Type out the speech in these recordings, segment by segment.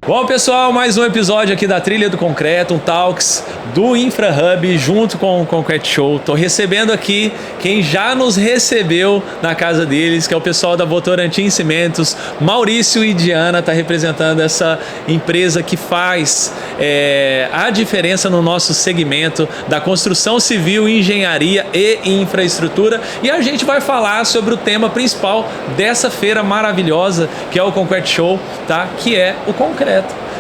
Bom, pessoal, mais um episódio aqui da Trilha do Concreto, um Talks do InfraHub junto com o Concrete Show. Tô recebendo aqui quem já nos recebeu na casa deles, que é o pessoal da Votorantim Cimentos. Maurício e Diana tá representando essa empresa que faz a diferença no nosso segmento da construção civil, engenharia e infraestrutura. E a gente vai falar sobre o tema principal dessa feira maravilhosa, que é o Concrete Show, tá? Que é o concreto.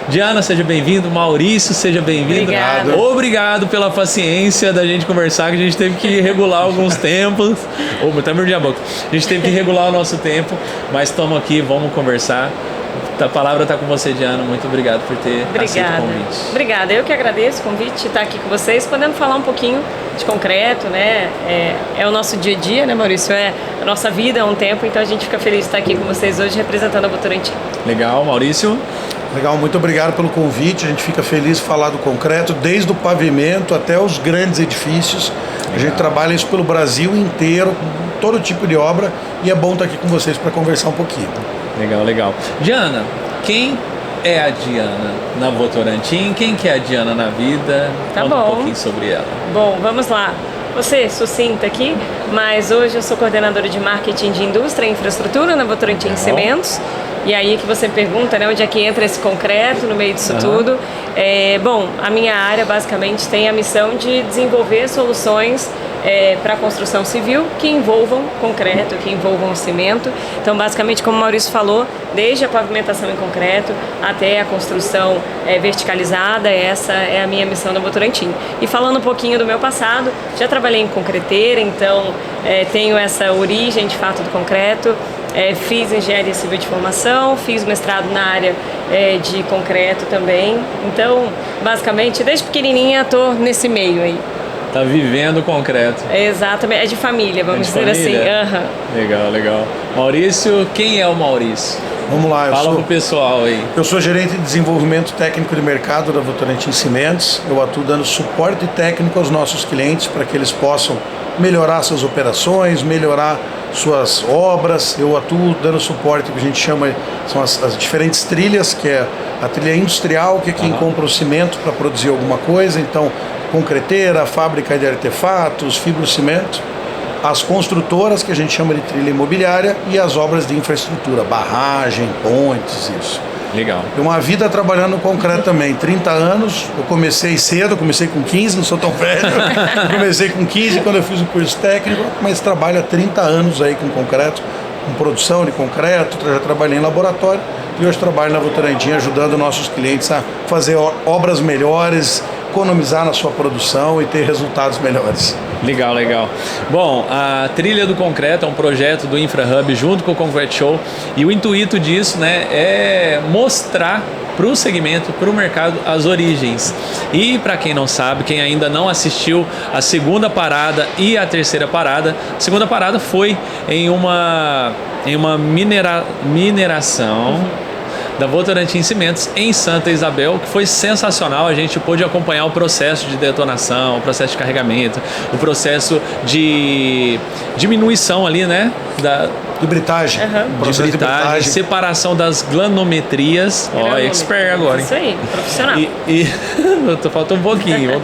Diana, seja bem-vindo. Maurício, seja bem-vindo. Obrigado pela paciência da gente conversar, que a gente teve que regular alguns tempos. Até mordi a boca. A gente teve que regular o nosso tempo, mas estamos aqui, vamos conversar. A palavra está com você, Diana. Muito obrigado por ter aceito o convite. Obrigada. Eu que agradeço o convite de estar aqui com vocês, podendo falar um pouquinho de concreto, né? É o nosso dia a dia, né, Maurício? É a nossa vida há um tempo, então a gente fica feliz de estar aqui com vocês hoje, representando a Votorantim. Legal, Maurício. Legal, muito obrigado pelo convite. A gente fica feliz de falar do concreto, desde o pavimento até os grandes edifícios. Legal. A gente trabalha isso pelo Brasil inteiro, todo tipo de obra, e é bom estar aqui com vocês para conversar um pouquinho. Legal, legal. Diana, quem é a Diana na Votorantim? Quem que é a Diana na vida? Conta um pouquinho sobre ela. Bom, vamos lá. Você sucinta aqui, mas hoje eu sou coordenadora de marketing de indústria e infraestrutura na Votorantim Cimentos. E aí que você pergunta, né, onde é que entra esse concreto no meio disso tudo. Bom, a minha área basicamente tem a missão de desenvolver soluções para a construção civil que envolvam concreto, que envolvam cimento. Então, basicamente, como o Maurício falou, desde a pavimentação em concreto até a construção verticalizada, essa é a minha missão na Votorantim. E falando um pouquinho do meu passado, já trabalhei em concreteira, então tenho essa origem de fato do concreto. Fiz engenharia civil de formação, fiz mestrado na área de concreto também. Então, basicamente, desde pequenininha estou nesse meio aí. Tá vivendo concreto. Exatamente, é de família, vamos dizer família? assim. Legal, legal. Maurício, quem é o Maurício? Vamos lá, Fala pro pessoal aí. Eu sou gerente de desenvolvimento técnico de mercado da Votorantim Cimentos. Eu atuo dando suporte técnico aos nossos clientes para que eles possam melhorar suas operações, melhorar suas obras. Eu atuo dando suporte que a gente chama, são as diferentes trilhas, que é a trilha industrial, que é quem compra o cimento para produzir alguma coisa, então concreteira, fábrica de artefatos, fibrocimento, as construtoras, que a gente chama de trilha imobiliária, e as obras de infraestrutura, barragem, pontes, isso. Legal. Tem uma vida trabalhando no concreto também, 30 anos, eu comecei cedo, eu comecei com 15, não sou tão velho, eu comecei com 15 quando eu fiz o curso técnico, mas trabalho há 30 anos aí com concreto, com produção de concreto, já trabalhei em laboratório e hoje trabalho na Votorantim ajudando nossos clientes a fazer obras melhores, economizar na sua produção e ter resultados melhores. Legal, legal. Bom, a Trilha do Concreto é um projeto do InfraHub junto com o Concrete Show, e o intuito disso, né, é mostrar para o segmento, para o mercado, as origens. E para quem não sabe, quem ainda não assistiu a segunda parada e a terceira parada, a segunda parada foi em uma mineração da Votorantim Cimentos em Santa Isabel, que foi sensacional. A gente pôde acompanhar o processo de detonação, o processo de carregamento, o processo de diminuição ali, né, de britagem. De britagem, separação das glanometrias. Ó, expert agora, hein? Isso aí, profissional. Faltou um pouquinho.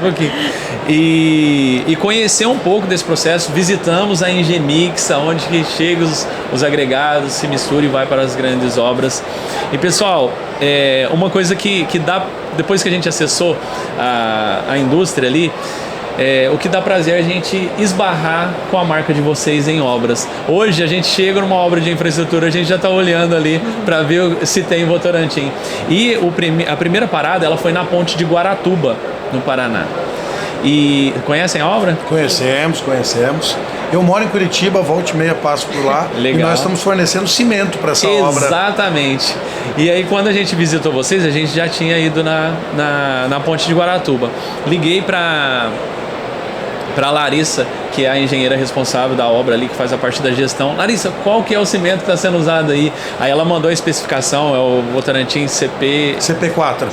E conhecer um pouco desse processo. Visitamos a Engemix, onde que chegam os agregados, se mistura e vai para as grandes obras. E pessoal, uma coisa que dá, depois que a gente acessou a indústria ali, o que dá prazer é a gente esbarrar com a marca de vocês em obras. Hoje a gente chega numa obra de infraestrutura, a gente já está olhando ali para ver se tem Votorantim. E a primeira parada ela foi na ponte de Guaratuba, no Paraná. E conhecem a obra? Conhecemos. Eu moro em Curitiba, volta e meia passo por lá. Legal. E nós estamos fornecendo cimento para essa obra. Exatamente. E aí quando a gente visitou vocês, a gente já tinha ido na ponte de Guaratuba. Liguei para Larissa, que é a engenheira responsável da obra ali, que faz a parte da gestão. Larissa, qual que é o cimento que está sendo usado aí? Aí ela mandou a especificação, é o Votorantim CP4.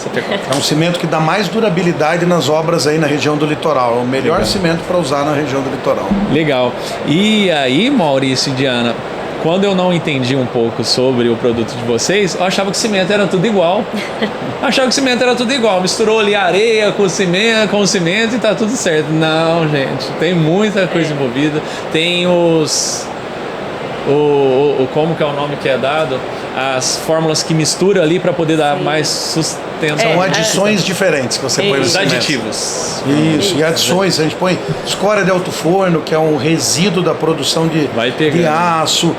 É um cimento que dá mais durabilidade nas obras aí na região do litoral. É o melhor cimento para usar na região do litoral. Legal. E aí, Maurício e Diana, quando eu não entendi um pouco sobre o produto de vocês, eu achava que cimento era tudo igual. Achava que cimento era tudo igual. Misturou ali areia com o cimento e tá tudo certo. Não, gente, tem muita coisa envolvida. Tem como que é o nome que é dado? As fórmulas que mistura ali para poder dar mais sustentação. São adições diferentes que você põe no Os cimento. aditivos. Isso, e adições, a gente põe escória de alto forno, que é um resíduo da produção de aço,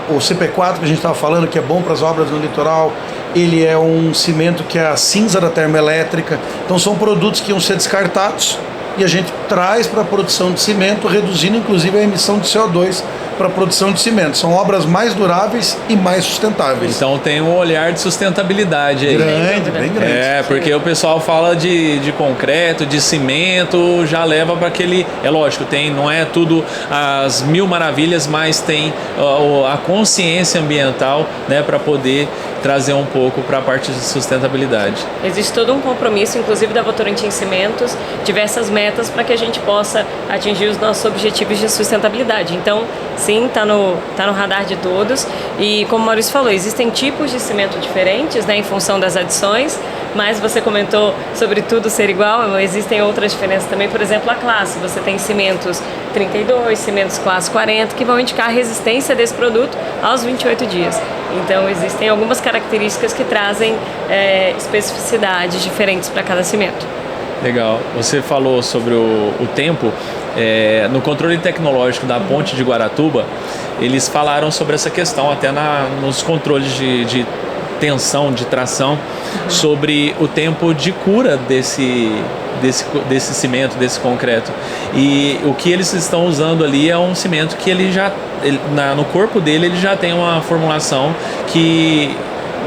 o CP4 que a gente estava falando, que é bom para as obras no litoral, ele é um cimento que é a cinza da termoelétrica, então são produtos que iam ser descartados e a gente traz para a produção de cimento, reduzindo inclusive a emissão de CO2 para a produção de cimento. São obras mais duráveis e mais sustentáveis. Então tem um olhar de sustentabilidade aí. Bem grande. É, porque o pessoal fala de concreto, de cimento, já leva para aquele... É lógico, não é tudo as mil maravilhas, mas tem a consciência ambiental, né, para poder trazer um pouco para a parte de sustentabilidade. Existe todo um compromisso, inclusive da Votorantim Cimentos, diversas metas para que a gente possa atingir os nossos objetivos de sustentabilidade. Então, sim, tá no radar de todos. E como o Maurício falou, existem tipos de cimento diferentes, né, em função das adições, mas você comentou sobre tudo ser igual, existem outras diferenças também, por exemplo, a classe. Você tem cimentos 32, cimentos classe 40, que vão indicar a resistência desse produto aos 28 dias. Então, existem algumas características que trazem especificidades diferentes para cada cimento. Legal. Você falou sobre o tempo. No controle tecnológico da Ponte de Guaratuba, eles falaram sobre essa questão, até nos controles de tensão, de tração, sobre o tempo de cura desse cimento, desse concreto. E o que eles estão usando ali é um cimento que no corpo dele ele já tem uma formulação que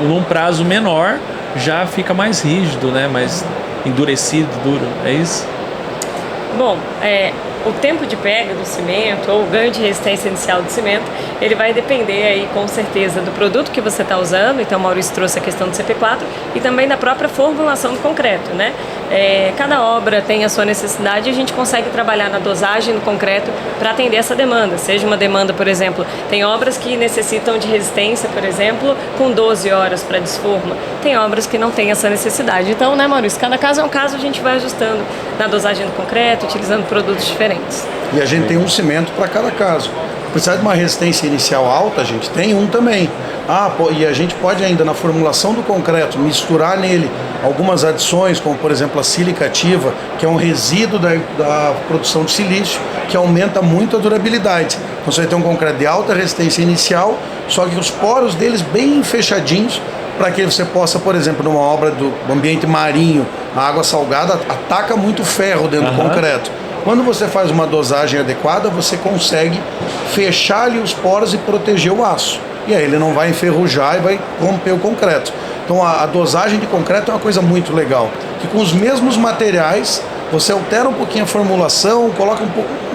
num prazo menor já fica mais rígido, né? Mais endurecido, duro. É isso? Bom, o tempo de pega do cimento ou o ganho de resistência inicial do cimento, ele vai depender aí com certeza do produto que você está usando. Então o Maurício trouxe a questão do CP4 e também da própria formulação do concreto, né? Cada obra tem a sua necessidade e a gente consegue trabalhar na dosagem do concreto para atender essa demanda. Seja uma demanda, por exemplo, tem obras que necessitam de resistência, por exemplo, com 12 horas para desforma. Tem obras que não têm essa necessidade. Então, né, Maurício, cada caso é um caso, a gente vai ajustando na dosagem do concreto, utilizando produtos diferentes. E a gente tem um cimento para cada caso. Precisar de uma resistência inicial alta, a gente tem um também. E a gente pode ainda, na formulação do concreto, misturar nele algumas adições, como por exemplo a silicativa, que é um resíduo da produção de silício, que aumenta muito a durabilidade. Então você vai ter um concreto de alta resistência inicial, só que os poros deles bem fechadinhos, para que você possa, por exemplo, numa obra do ambiente marinho, a água salgada ataca muito ferro dentro do concreto. Quando você faz uma dosagem adequada, você consegue fechar ali os poros e proteger o aço. E aí ele não vai enferrujar e vai romper o concreto. Então a dosagem de concreto é uma coisa muito legal. Que com os mesmos materiais, você altera um pouquinho a formulação, coloca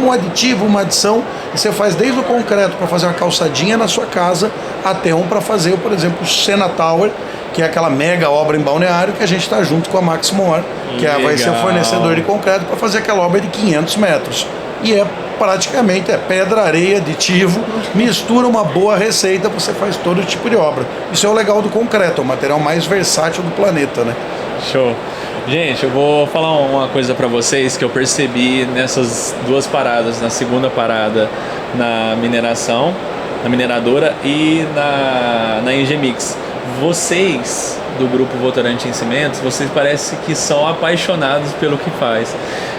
um aditivo, uma adição, e você faz desde o concreto para fazer uma calçadinha na sua casa, até um para fazer, por exemplo, o Sena Tower, que é aquela mega obra em Balneário que a gente está junto com a Maxmor, que vai ser o fornecedor de concreto para fazer aquela obra de 500 metros. E praticamente pedra, areia, aditivo, mistura uma boa receita, você faz todo tipo de obra. Isso é o legal do concreto, é o material mais versátil do planeta, né? Show. Gente, eu vou falar uma coisa para vocês que eu percebi nessas duas paradas, na segunda parada na mineração, na mineradora e na Engemix. Vocês do grupo Votorantim Cimentos, vocês parecem que são apaixonados pelo que faz.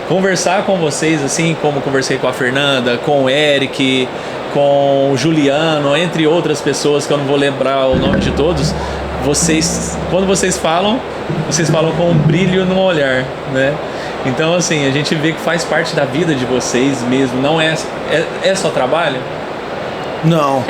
Conversar com vocês, assim como conversei com a Fernanda, com o Eric, com o Juliano, entre outras pessoas que eu não vou lembrar o nome de todos, quando vocês falam com um brilho no olhar, né? Então, assim, a gente vê que faz parte da vida de vocês mesmo, não é só trabalho? Não.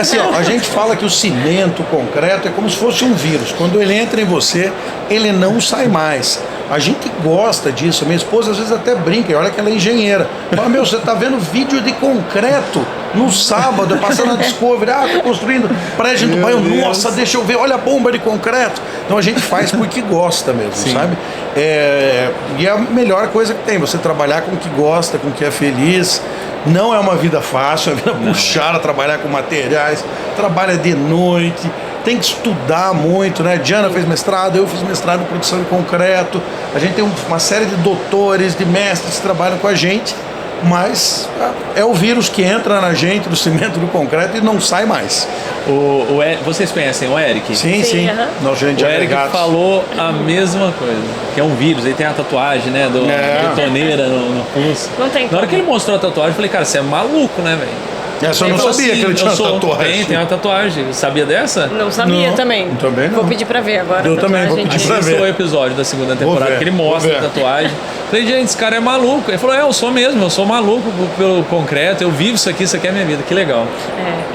Assim, a gente fala que o cimento, o concreto, é como se fosse um vírus. Quando ele entra em você, ele não sai mais. A gente gosta disso. Minha esposa às vezes até brinca, e olha que ela é engenheira. Fala, você tá vendo vídeo de concreto no sábado, passando na Discovery, tá construindo prédio do bairro, nossa, deixa eu ver, olha a bomba de concreto. Então a gente faz porque gosta mesmo, sim, sabe? E é a melhor coisa que tem, você trabalhar com o que gosta, com o que é feliz. Não é uma vida fácil, é uma vida puxada, trabalhar com materiais, trabalha de noite, tem que estudar muito, né? Diana fez mestrado, eu fiz mestrado em produção de concreto, a gente tem uma série de doutores, de mestres que trabalham com a gente, mas é o vírus que entra na gente, do cimento, do concreto e não sai mais. Vocês conhecem o Eric? Sim. Nosso gerente de o Eric agregados falou a mesma coisa, que é um vírus, ele tem a tatuagem, né, betoneira no pulso. Não tem Na hora que ele mostrou a tatuagem, eu falei, cara, você é maluco, né, velho? Essa eu não sabia que ele tinha uma tatuagem. Tem uma tatuagem. Sabia dessa? Não sabia Não, também. também não. Vou pedir pra ver agora. Eu também vou pedir pra ver. Assistiu o episódio da segunda temporada que ele mostra a tatuagem. Falei, gente, esse cara é maluco. Ele falou, eu sou mesmo, eu sou maluco pelo concreto, eu vivo isso aqui é a minha vida. Que legal.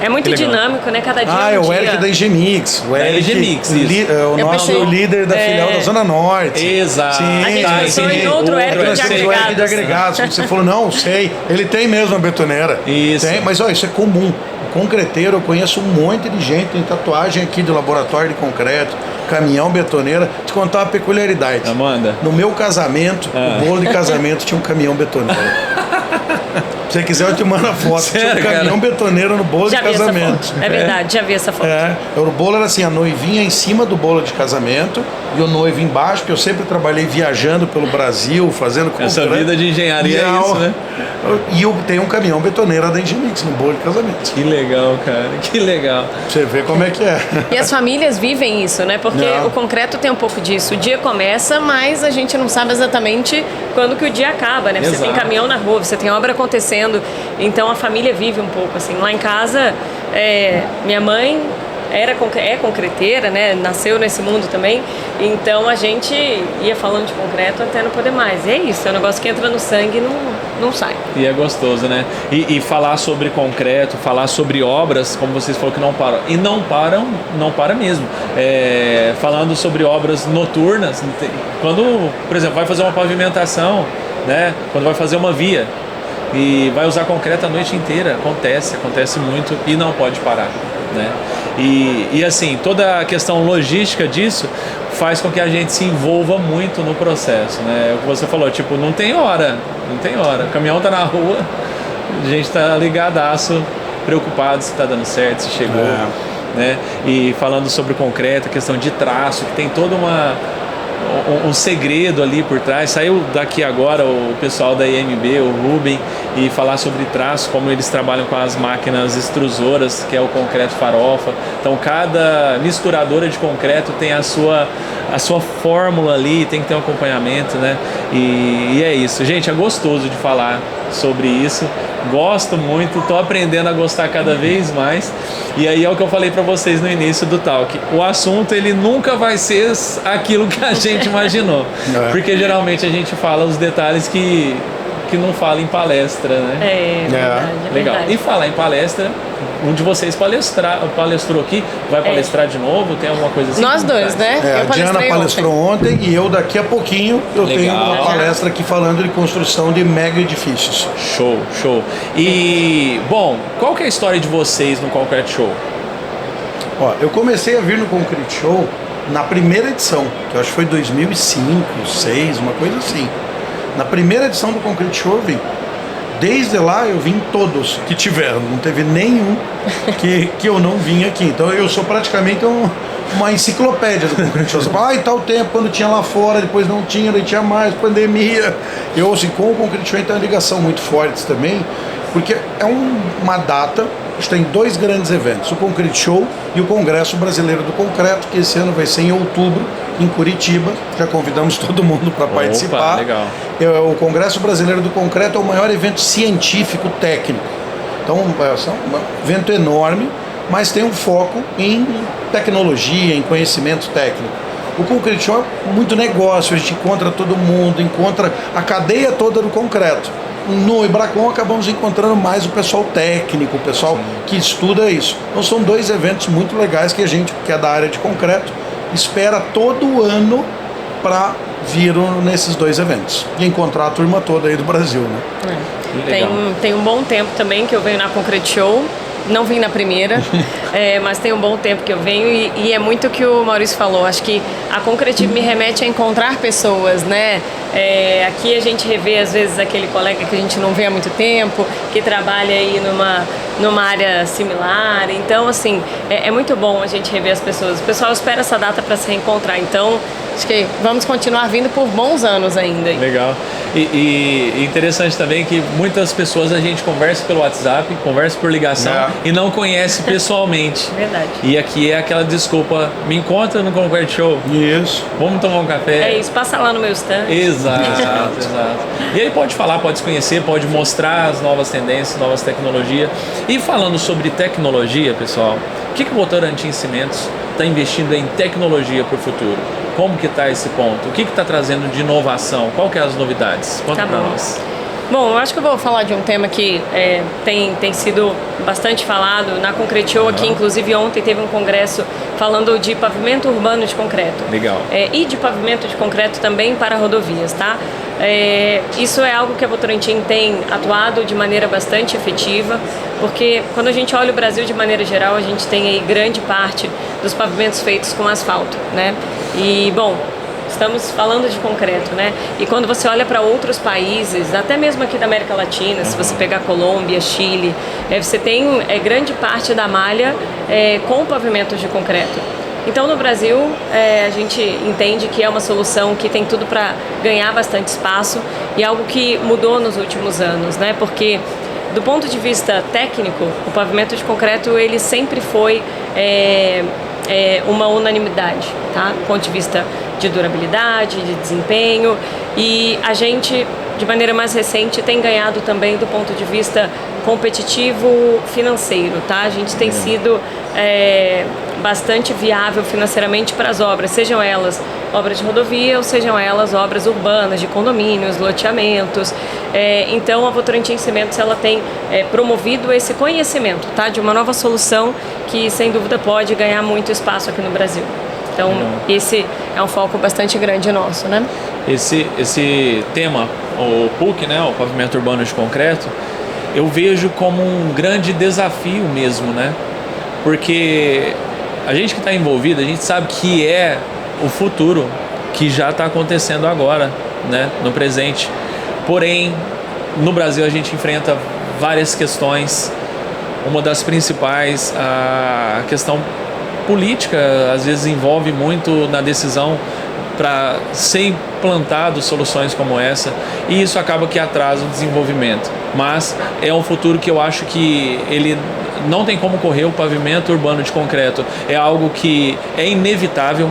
É muito dinâmico, né? Cada dia é um o dia. Eric da Engenix. O Eric, Engenix, isso. o nosso líder da filial da Zona Norte. Exato. A gente pensou em outro Eric de O Eric de agregados. Você falou, não, sei. Ele tem mesmo a betoneira. Isso. Tem, mas isso é comum. Concreteiro, eu conheço um monte de gente, tem tatuagem aqui do laboratório de concreto, caminhão, betoneira. Te contar uma peculiaridade. Amanda. No meu casamento, o bolo de casamento tinha um caminhão betoneiro. Se você quiser, eu te mando a foto. Sério, tinha um caminhão betoneiro no bolo de casamento. É verdade, já vi essa foto. O bolo era assim, a noivinha em cima do bolo de casamento e o noivo embaixo, porque eu sempre trabalhei viajando pelo Brasil, fazendo concreto. Essa vida de engenharia é isso, né? E eu tenho um caminhão betoneira da Engenix no bolo de casamento. Que legal, cara. Que legal. Você vê como é que é. E as famílias vivem isso, né? Porque o concreto tem um pouco disso. O dia começa, mas a gente não sabe exatamente quando que o dia acaba, né? Você tem caminhão na rua, você tem obra acontecendo. Então a família vive um pouco assim. Lá em casa, minha mãe é concreteira, né? Nasceu nesse mundo também. Então a gente ia falando de concreto até não poder mais. E é isso, é um negócio que entra no sangue e não sai. E é gostoso, né? E falar sobre concreto, falar sobre obras, como vocês falaram que não param. E não para mesmo. Falando sobre obras noturnas, quando, por exemplo, vai fazer uma pavimentação, né? Quando vai fazer uma via e vai usar concreto a noite inteira, acontece muito e não pode parar, né? E assim, toda a questão logística disso faz com que a gente se envolva muito no processo, né? É o que você falou, tipo, não tem hora. O caminhão tá na rua, a gente tá ligadaço, preocupado se tá dando certo, se chegou, né? E falando sobre o concreto, a questão de traço, que tem toda um segredo ali por trás. Saiu daqui agora o pessoal da IMB, o Rubem, e falar sobre traço, como eles trabalham com as máquinas extrusoras, que é o concreto farofa. Então cada misturadora de concreto tem a sua fórmula ali, tem que ter um acompanhamento, né? E é isso. Gente, é gostoso de falar sobre isso. Gosto muito, tô aprendendo a gostar cada vez mais. E aí é o que eu falei para vocês no início do talk. O assunto, ele nunca vai ser aquilo que a gente imaginou. Porque geralmente a gente fala os detalhes que não fala em palestra, né? É verdade. Legal. E falar em palestra, um de vocês palestrou aqui, vai palestrar de novo? Tem alguma coisa assim? Nós dois, né? A Diana palestrou ontem e eu daqui a pouquinho tenho uma palestra aqui falando de construção de mega edifícios. Show. E, bom, qual que é a história de vocês no Concrete Show? Eu comecei a vir no Concrete Show na primeira edição, que eu acho que foi 2005, 2006, uma coisa assim. Na primeira edição do Concrete Show eu vim. Desde lá eu vim todos que tiveram, não teve nenhum que eu não vim aqui. Então eu sou praticamente uma enciclopédia do Concrete Show. Você fala, e tal tempo, quando tinha lá fora, depois não tinha, daí tinha mais, pandemia. Eu, assim, com o Concrete Show tem uma ligação muito forte também, porque é uma data, a gente tem dois grandes eventos, o Concrete Show e o Congresso Brasileiro do Concreto, que esse ano vai ser em outubro, em Curitiba. Já convidamos todo mundo para participar. Legal. O Congresso Brasileiro do Concreto é o maior evento científico técnico. Então, é um evento enorme, mas tem um foco em tecnologia, em conhecimento técnico. O Concrete Show é muito negócio, a gente encontra todo mundo, encontra a cadeia toda do concreto. No Ibracon acabamos encontrando mais o pessoal técnico, o pessoal que estuda isso. Então são dois eventos muito legais que a gente, que é da área de concreto, espera todo ano para vir nesses dois eventos e encontrar a turma toda aí do Brasil, né? Tem um bom tempo também que eu venho na Concrete Show não vim na primeira, mas tem um bom tempo que eu venho e é muito o que o Maurício falou. Acho que a Concretive me remete a encontrar pessoas, né? Aqui a gente revê às vezes aquele colega que a gente não vê há muito tempo, que trabalha aí numa área similar. Então, assim, é muito bom a gente rever as pessoas. O pessoal espera essa data para se reencontrar. Então, acho que vamos continuar vindo por bons anos ainda. Legal. E interessante também que muitas pessoas a gente conversa pelo WhatsApp, conversa por ligação e não conhece pessoalmente. Verdade. E aqui é aquela desculpa, me encontra no Concrete Show. Isso. Vamos tomar um café. É isso, passa lá no meu stand. Exato. E aí pode falar, pode se conhecer, pode mostrar as novas tendências, novas tecnologias. E falando sobre tecnologia, pessoal, o que o Votorantim Cimentos está investindo em tecnologia para o futuro? Como que está esse ponto? O que está trazendo de inovação? Qual que é as novidades? Conta para nós. Bom, eu acho que eu vou falar de um tema que tem sido bastante falado na Concretio aqui, inclusive ontem teve um congresso falando de pavimento urbano de concreto. Legal. E de pavimento de concreto também para rodovias, tá? Isso é algo que a Votorantim tem atuado de maneira bastante efetiva, porque quando a gente olha o Brasil de maneira geral, a gente tem aí grande parte dos pavimentos feitos com asfalto, né? E, bom, estamos falando de concreto, né? E quando você olha para outros países, até mesmo aqui da América Latina, se você pegar Colômbia, Chile, você tem grande parte da malha com pavimentos de concreto. Então, no Brasil, a gente entende que é uma solução que tem tudo para ganhar bastante espaço e algo que mudou nos últimos anos, né? Porque do ponto de vista técnico, o pavimento de concreto ele sempre foi uma unanimidade, tá? Do ponto de vista de durabilidade, de desempenho, e a gente, de maneira mais recente, tem ganhado também do ponto de vista competitivo financeiro, tá? A gente tem sido bastante viável financeiramente para as obras, sejam elas obras de rodovia ou sejam elas obras urbanas, de condomínios, loteamentos. Então a Votorantim Cimentos ela tem promovido esse conhecimento, tá? De uma nova solução que sem dúvida pode ganhar muito espaço aqui no Brasil. Então esse é um foco bastante grande nosso, né? Esse tema, o PUC, né? O pavimento urbano de concreto, eu vejo como um grande desafio mesmo, né? Porque a gente que está envolvido, a gente sabe que é o futuro que já está acontecendo agora, né? No presente. Porém, no Brasil a gente enfrenta várias questões. Uma das principais, a questão política, às vezes envolve muito na decisão para ser implantado soluções como essa, e isso acaba que atrasa o desenvolvimento. Mas é um futuro que eu acho que ele não tem como correr. O pavimento urbano de concreto é algo que é inevitável,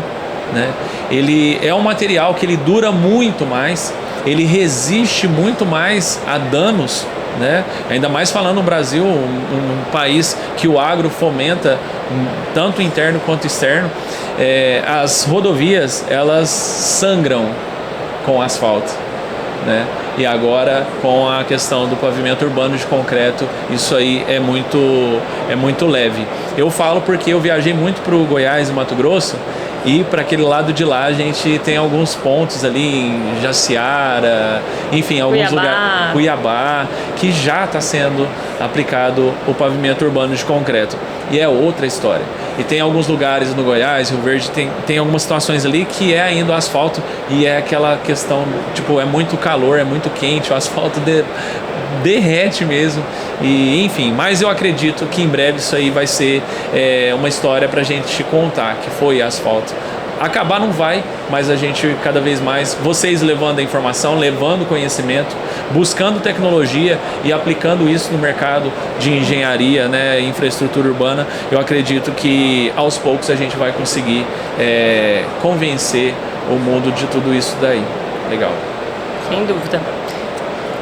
né? Ele é um material que ele dura muito mais, ele resiste muito mais a danos, né? Ainda mais falando no Brasil, um país que o agro fomenta tanto interno quanto externo. As rodovias elas sangram com asfalto, né? E agora com a questão do pavimento urbano de concreto, isso aí é muito leve. Eu falo porque eu viajei muito para o Goiás e Mato Grosso, e para aquele lado de lá a gente tem alguns pontos ali em Jaciara, enfim, alguns lugares, Cuiabá, que já está sendo aplicado o pavimento urbano de concreto. E é outra história. E tem alguns lugares no Goiás, Rio Verde, tem algumas situações ali que é ainda o asfalto, e é aquela questão, tipo, é muito calor, é muito quente, o asfalto derrete mesmo, e enfim, mas eu acredito que em breve isso aí vai ser uma história pra gente contar, que foi asfalto. Acabar não vai, mas a gente cada vez mais, vocês levando a informação, levando conhecimento, buscando tecnologia e aplicando isso no mercado de engenharia, né, infraestrutura urbana, eu acredito que aos poucos a gente vai conseguir convencer o mundo de tudo isso daí. Legal. Sem dúvida.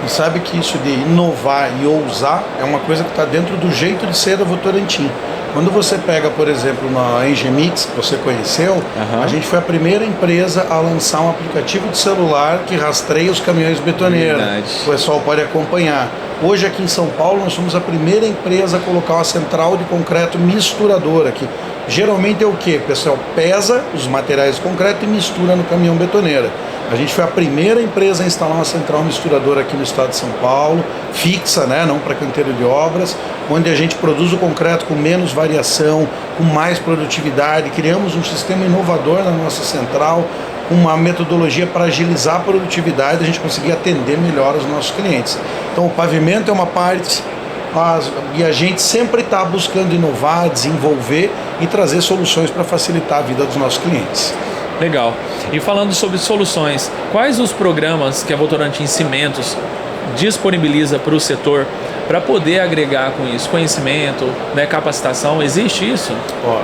E sabe que isso de inovar e ousar é uma coisa que está dentro do jeito de ser da Votorantim. Quando você pega, por exemplo, na Engemix, que você conheceu, a gente foi a primeira empresa a lançar um aplicativo de celular que rastreia os caminhões betoneiros. Verdade. O pessoal pode acompanhar. Hoje aqui em São Paulo nós somos a primeira empresa a colocar uma central de concreto misturadora aqui. Geralmente é o que? O pessoal pesa os materiais de concreto e mistura no caminhão betoneira. A gente foi a primeira empresa a instalar uma central misturadora aqui no estado de São Paulo, fixa, né, não para canteiro de obras, onde a gente produz o concreto com menos variação, com mais produtividade. Criamos um sistema inovador na nossa central, uma metodologia para agilizar a produtividade, a gente conseguir atender melhor os nossos clientes. Então o pavimento é uma parte, e a gente sempre está buscando inovar, desenvolver e trazer soluções para facilitar a vida dos nossos clientes. Legal. E falando sobre soluções, quais os programas que a Votorantim Cimentos disponibiliza para o setor para poder agregar com isso conhecimento, né, capacitação? Existe isso?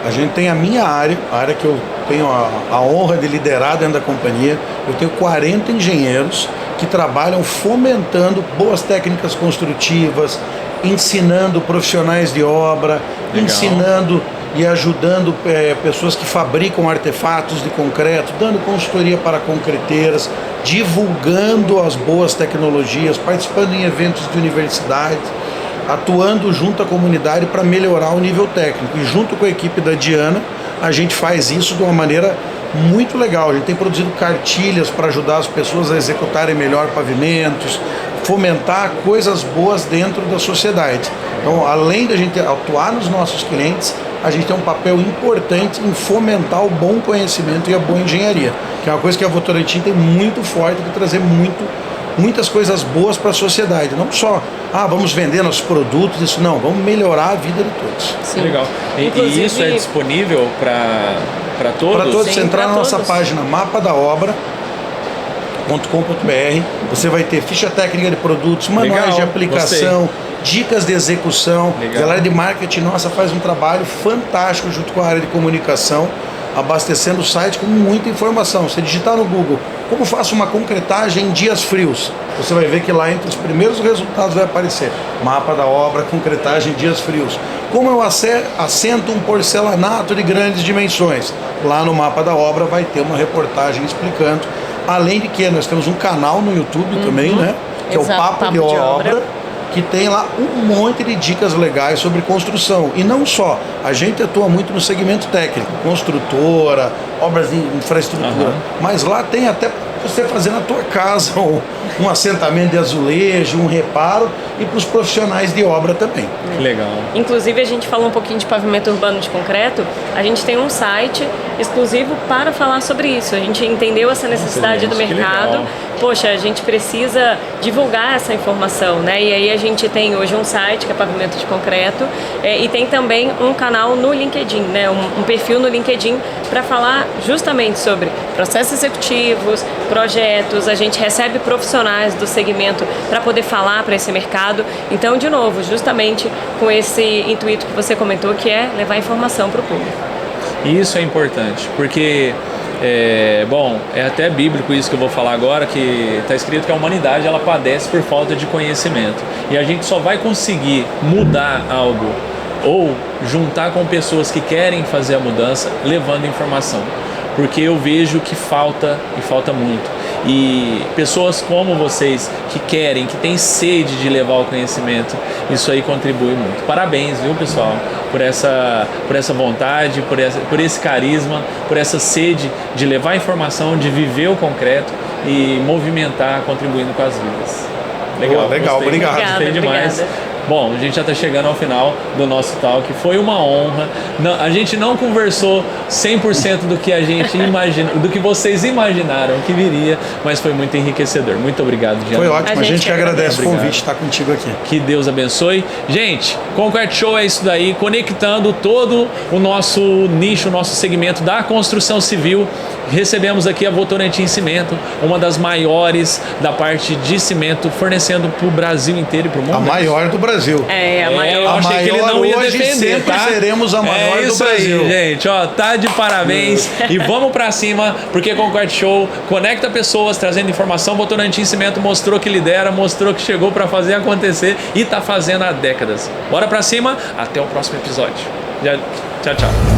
A gente tem a minha área, a área que eu tenho a honra de liderar dentro da companhia. Eu tenho 40 engenheiros que trabalham fomentando boas técnicas construtivas, ensinando profissionais de obra, Legal. ensinando e ajudando pessoas que fabricam artefatos de concreto, dando consultoria para concreteiras, divulgando as boas tecnologias, participando em eventos de universidade, atuando junto à comunidade para melhorar o nível técnico. E junto com a equipe da Diana, a gente faz isso de uma maneira muito legal. A gente tem produzido cartilhas para ajudar as pessoas a executarem melhor pavimentos, fomentar coisas boas dentro da sociedade. Então, além da gente atuar nos nossos clientes, a gente tem um papel importante em fomentar o bom conhecimento e a boa engenharia, que é uma coisa que a Votorantim tem muito forte, de trazer muitas coisas boas para a sociedade. Não só, vamos vender nossos produtos, isso não, vamos melhorar a vida de todos. Sim. Legal. E isso é disponível para todos? Para todos. Você entrar na nossa todos. página mapadabra.com.br, você vai ter ficha técnica de produtos, manuais Legal, de aplicação, gostei. Dicas de execução. Legal. A galera de marketing nossa faz um trabalho fantástico junto com a área de comunicação, abastecendo o site com muita informação. Você digitar no Google, como faço uma concretagem em dias frios, você vai ver que lá entre os primeiros resultados vai aparecer mapa da obra, concretagem em dias frios. Como eu assento um porcelanato de grandes dimensões, lá no mapa da obra vai ter uma reportagem explicando. Além de que nós temos um canal no YouTube também, né? Que é o Papo de Obra, que tem lá um monte de dicas legais sobre construção. E não só, a gente atua muito no segmento técnico, construtora, obras de infraestrutura, mas lá tem até você fazer na tua casa um assentamento de azulejo, um reparo, e para os profissionais de obra também. Legal. Inclusive, a gente falou um pouquinho de pavimento urbano de concreto. A gente tem um site exclusivo para falar sobre isso. A gente entendeu essa necessidade do mercado. Poxa, a gente precisa divulgar essa informação, né? E aí a gente tem hoje um site que é Pavimento de Concreto, e tem também um canal no LinkedIn, né? Um perfil no LinkedIn para falar justamente sobre processos executivos, projetos. A gente recebe profissionais do segmento para poder falar para esse mercado. Então, de novo, justamente com esse intuito que você comentou, que é levar informação para o público. Isso é importante, porque é até bíblico isso que eu vou falar agora, que está escrito que a humanidade ela padece por falta de conhecimento. E a gente só vai conseguir mudar algo ou juntar com pessoas que querem fazer a mudança levando informação. Porque eu vejo que falta e falta muito. E pessoas como vocês que querem, que têm sede de levar o conhecimento, isso aí contribui muito. Parabéns, viu, pessoal, por essa vontade, por esse carisma, por essa sede de levar informação, de viver o concreto e movimentar, contribuindo com as vidas. Legal, obrigado. Gostei demais. Obrigada. Bom, a gente já está chegando ao final do nosso talk. Foi uma honra. A gente não conversou 100% do que a gente imagina, do que vocês imaginaram que viria, mas foi muito enriquecedor. Muito obrigado, Diana. Foi ótimo. A gente que agradece o Obrigado. convite de estar contigo aqui. Que Deus abençoe. Gente, Concrete Show é isso daí, conectando todo o nosso nicho, o nosso segmento da construção civil. Recebemos aqui a Votorantim Cimento, uma das maiores da parte de cimento, fornecendo para o Brasil inteiro e para o mundo. A maior do Brasil. A maior. Eu achei que ele não ia hoje defender, sempre tá? seremos a maior do Brasil. Aí, gente, tá de parabéns. E vamos pra cima, porque Concrete Show conecta pessoas, trazendo informação. Votorantim Cimento mostrou que lidera, mostrou que chegou para fazer acontecer e tá fazendo há décadas. Bora pra cima, até o próximo episódio. Tchau, tchau.